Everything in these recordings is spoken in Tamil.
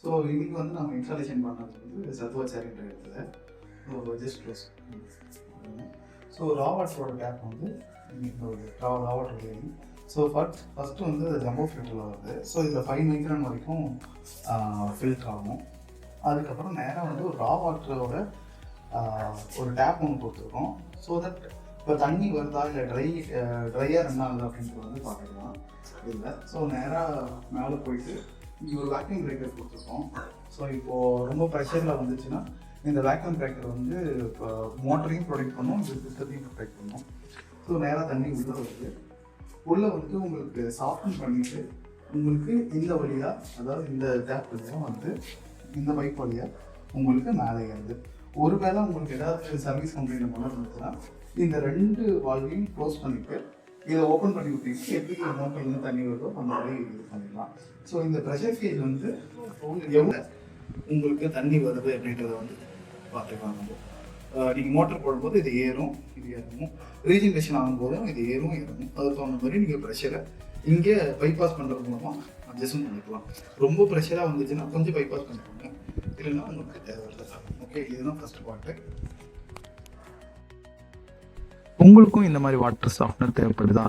ஸோ இன்னைக்கு வந்து நம்ம இன்ஸ்டாலேஷன் பண்ணது வந்து சத்துவாச்சாரின்ற இடத்துல. So just close. ஸோ ரா வாட்டரோட டேப் வந்து ரா வாட்டர் லைன். ஸோ ஃபஸ்ட்டு வந்து ஜம்போ ஃபில்டரில் வருது. ஸோ இதில் 5 மைக்ரான் வரைக்கும் ஃபில்டர் ஆகும். அதுக்கப்புறம் நேராக வந்து ஒரு ரா வாட்டரோட ஒரு டேப் ஒன்று கொடுத்துருக்கோம். ஸோ தட் இப்போ தண்ணி வருதா இல்லை ட்ரையாக ரன் ஆகுது அப்படின்ட்டு வந்து பார்த்துக்கலாம் இல்லை. ஸோ நேராக மேலே போயிட்டு இங்கே ஒரு வேக்யூம் பிரேக்கர் கொடுத்துருக்கோம். ஸோ இப்போது ரொம்ப ப்ரெஷரில் வந்துச்சுன்னா இந்த வேக்யூம் பிரேக்கர் வந்து இப்போ மோட்டரையும் ப்ரொடெக்ட் பண்ணும், இந்த சிஸ்டத்தையும் ப்ரொடெக்ட் பண்ணும். ஸோ நேராக தண்ணி உள்ளே வருது. உள்ளே வந்து உங்களுக்கு சாஃப்டன் பண்ணிவிட்டு உங்களுக்கு இந்த வழியாக, அதாவது இந்த டேப் வழியாக வந்து இந்த பைப் வழியாக உங்களுக்கு மேலே ஏறுது. ஒருவேளை உங்களுக்கு ஏதாவது சர்வீஸ் கம்ப்ளைண்ட் பண்ண இருந்துச்சுன்னா இந்த 2 வால்வையும் க்ளோஸ் பண்ணிவிட்டு இதை ஓப்பன் பண்ணி விட்டீங்கன்னா எப்படி மோட்டர்லேருந்து தண்ணி வருதோ அந்த மாதிரி இது பண்ணிடலாம். ஸோ இந்த ப்ரெஷர் கேஜ் வந்து எவ்வளோ உங்களுக்கு தண்ணி வருது அப்படின்றத வந்து பார்த்துக்கலாம். நீங்கள் மோட்டர் போடும்போது இது ஏறும், இது இறங்கும். ரீஜெனரேஷன் ஆகும்போதும் இது ஏறும் இறங்கும். அதுக்கு தகுந்த மாதிரி நீங்கள் ப்ரெஷரை இங்கே பைபாஸ் பண்ணுறது மூலமாக அட்ஜஸ்ட்மெண்ட் பண்ணிக்கலாம். ரொம்ப ப்ரெஷராக வந்துச்சுன்னா கொஞ்சம் பைபாஸ் பண்ணிக்கோங்க, இல்லைன்னா உங்களுக்கு தேவையில்லை. ஓகே, இதுதான் ஃபஸ்ட் பார்ட்டு. உங்களுக்கும் இந்த மாதிரி வாட்டர் சாஃப்ட்னர் தேவைப்படுதா?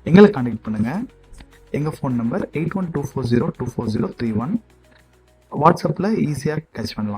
எங்களை கான்டெக்ட் பண்ணுங்கள். எங்கள் ஃபோன் நம்பர் 8124024031. வாட்ஸ்அப்பில் ஈஸியாக கேட்ச் பண்ணலாம்.